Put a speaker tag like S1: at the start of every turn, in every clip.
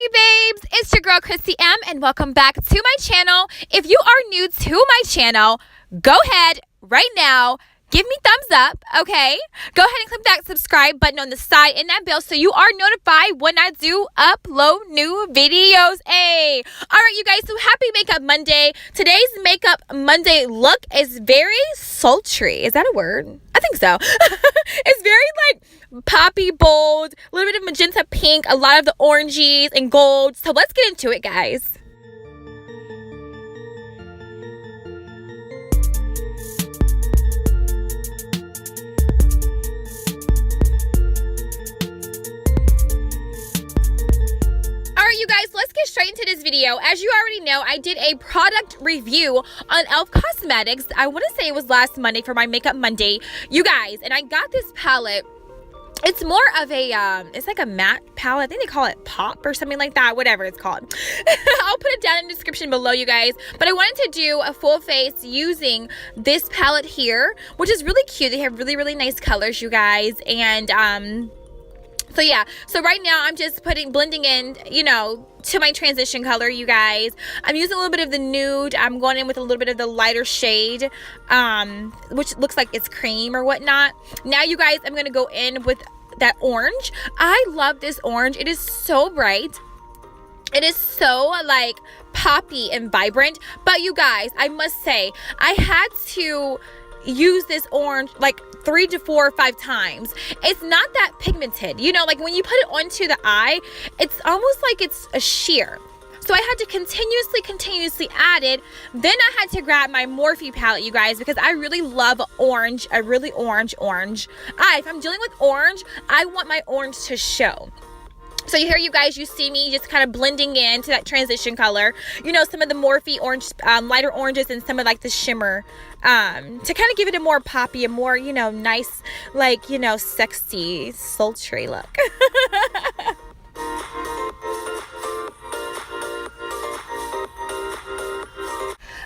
S1: Hey babes, it's your girl Chrissy M and welcome back to my channel. If you are new to my channel, go ahead right now, give me thumbs up, okay? Go ahead and click that subscribe button on the side and that bell so you are notified when I do upload new videos. Hey, all right, you guys, so happy Makeup Monday. Today's Makeup Monday look is very sultry. Is that a word? I think so. It's very like poppy, bold, a little bit of magenta pink, a lot of the oranges and gold. So let's get into it, guys. Alright, you guys, let's get straight into this video. As you already know, I did a product review on e.l.f. Cosmetics. I want to say it was last Monday for my Makeup Monday, you guys, and I got this palette. It's more of a, it's like a matte palette. I think they call it Pop or something like that, whatever it's called. I'll put it down in the description below, you guys. But I wanted to do a full face using this palette here, which is really cute. They have really, really nice colors, you guys. And, so yeah, so right now I'm just blending in, you know, to my transition color, you guys. I'm using a little bit of the nude. I'm going in with a little bit of the lighter shade, which looks like it's cream or whatnot. Now, you guys, I'm going to go in with that orange. I love this orange. It is so bright. It is so like poppy and vibrant. But you guys, I must say, I had to use this orange like 3 to 4 or 5 times. It's not that pigmented, you know, like when you put it onto the eye, it's almost like it's a sheer. So I had to continuously add it. Then I had to grab my Morphe palette, you guys, because I really love orange, a really orange. If I'm dealing with orange, I want my orange to show. So here, you guys, you see me just kind of blending into that transition color. You know, some of the Morphe orange, lighter oranges and some of like the shimmer to kind of give it a more poppy, a more, you know, nice, like, you know, sexy, sultry look.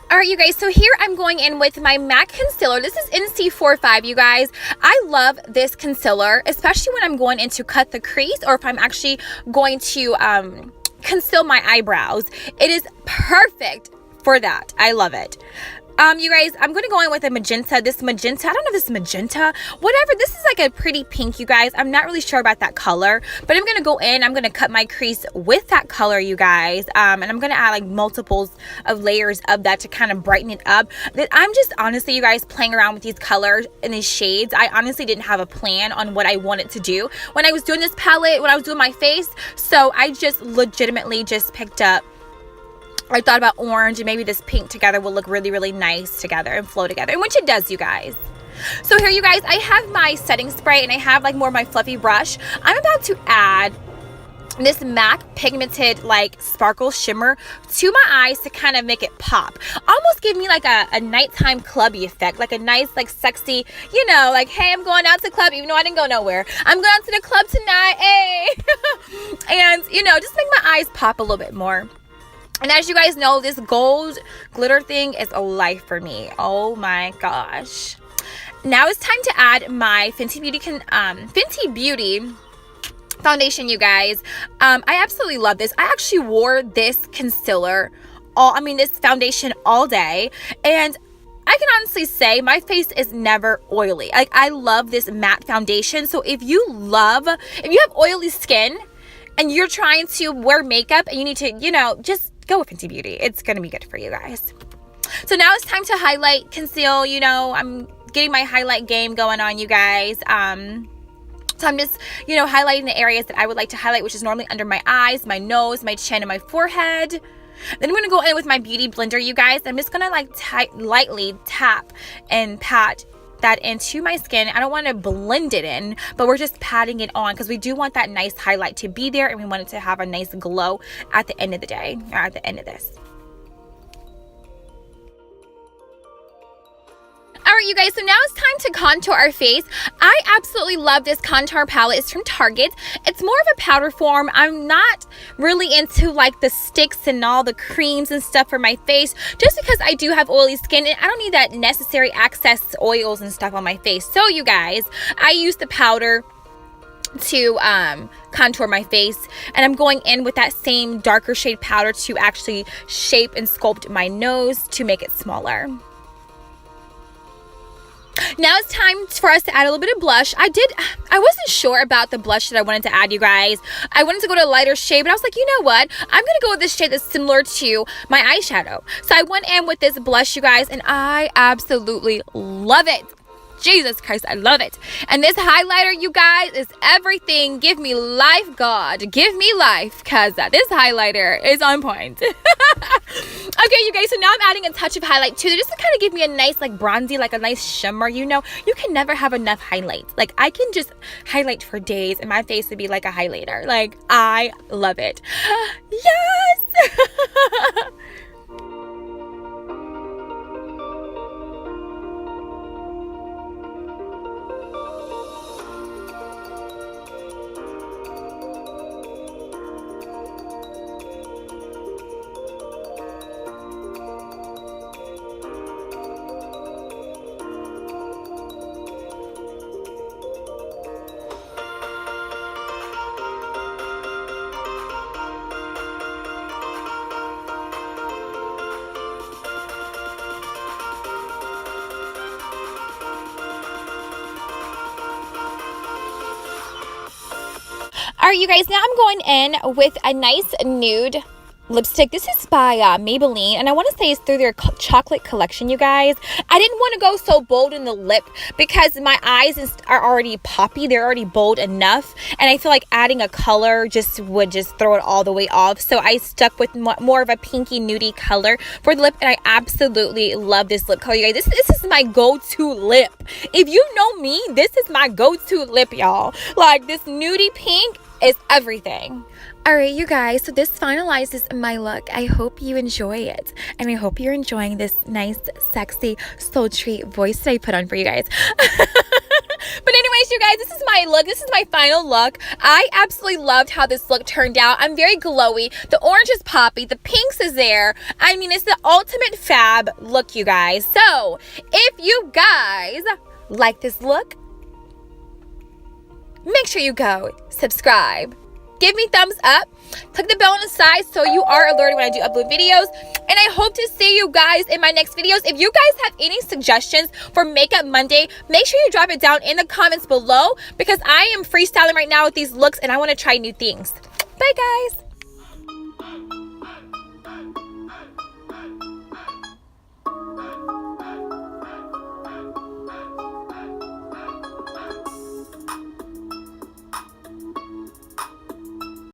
S1: Alright, you guys, so here I'm going in with my MAC concealer. This is NC45, you guys. I love this concealer, especially when I'm going in to cut the crease or if I'm actually going to conceal my eyebrows. It is perfect for that. I love it. You guys, I'm going to go in with a magenta. This magenta, I don't know if this is magenta, whatever. This is like a pretty pink, you guys. I'm not really sure about that color, but I'm going to go in. I'm going to cut my crease with that color, you guys. And I'm going to add like multiples of layers of that to kind of brighten it up. I'm just honestly, you guys, playing around with these colors and these shades. I honestly didn't have a plan on what I wanted to do when I was doing this palette, when I was doing my face. So I just legitimately just picked up, I thought about orange and maybe this pink together will look really, really nice together and flow together, and which it does, you guys. So here, you guys, I have my setting spray and I have like more of my fluffy brush. I'm about to add this MAC pigmented like sparkle shimmer to my eyes to kind of make it pop. Almost give me like a nighttime clubby effect, like a nice, like sexy, you know, like, hey, I'm going out to the club even though I didn't go nowhere. I'm going out to the club tonight, hey. And, you know, just make my eyes pop a little bit more. And as you guys know, this gold glitter thing is a life for me. Oh my gosh. Now it's time to add my Fenty Beauty foundation, you guys. I absolutely love this. I actually wore this concealer, this foundation all day. And I can honestly say my face is never oily. Like, I love this matte foundation. So if you have oily skin and you're trying to wear makeup and you need to, you know, just go with Fenty Beauty. It's going to be good for you guys. So now it's time to highlight, conceal. You know, I'm getting my highlight game going on, you guys. So I'm just, you know, highlighting the areas that I would like to highlight, which is normally under my eyes, my nose, my chin, and my forehead. Then I'm going to go in with my beauty blender, you guys. I'm just going to like lightly tap and pat that into my skin. I don't want to blend it in, but we're just patting it on because we do want that nice highlight to be there and we want it to have a nice glow at the end of the day, or at the end of this. Alright, you guys, so now it's time to contour our face. I absolutely love this contour palette. It's from Target. It's more of a powder form. I'm not really into like the sticks and all the creams and stuff for my face, just because I do have oily skin and I don't need that necessary excess oils and stuff on my face. So you guys, I use the powder. to contour my face, and I'm going in with that same darker shade powder to actually shape and sculpt my nose to make it smaller. Now it's time for us to add a little bit of blush. I wasn't sure about the blush that I wanted to add, you guys. I wanted to go to a lighter shade, but I was like, you know what? I'm gonna go with this shade that's similar to my eyeshadow. So I went in with this blush, you guys, and I absolutely love it. Jesus Christ, I love it. And this highlighter, you guys, is everything. Give me life, God. Give me life, because this highlighter is on point. Okay, you guys, so now I'm adding a touch of highlight too, just to kind of give me a nice, like, bronzy, like a nice shimmer. You know, you can never have enough highlight. Like, I can just highlight for days and my face would be like a highlighter. Like, I love it. Yes! All right, you guys, now I'm going in with a nice nude lipstick. This is by Maybelline, and I want to say it's through their chocolate collection, you guys. I didn't want to go so bold in the lip because my eyes are already poppy. They're already bold enough, and I feel like adding a color would throw it all the way off. So I stuck with more of a pinky nudie color for the lip, and I absolutely love this lip color, you guys. This is my go-to lip. If you know me, this is my go-to lip, y'all. Like, this nudie pink is everything. All right, you guys, so this finalizes my look. I hope you enjoy it, and I hope you're enjoying this nice, sexy, sultry voice that I put on for you guys. But anyways, you guys, this is my look. This is my final look. I absolutely loved how this look turned out. I'm very glowy. The orange is poppy. The pinks is there. I mean, it's the ultimate fab look, you guys. So if you guys like this look, make sure you go subscribe. Give me thumbs up. Click the bell on the side so you are alerted when I do upload videos. And I hope to see you guys in my next videos. If you guys have any suggestions for Makeup Monday, make sure you drop it down in the comments below, because I am freestyling right now with these looks and I want to try new things. Bye, guys.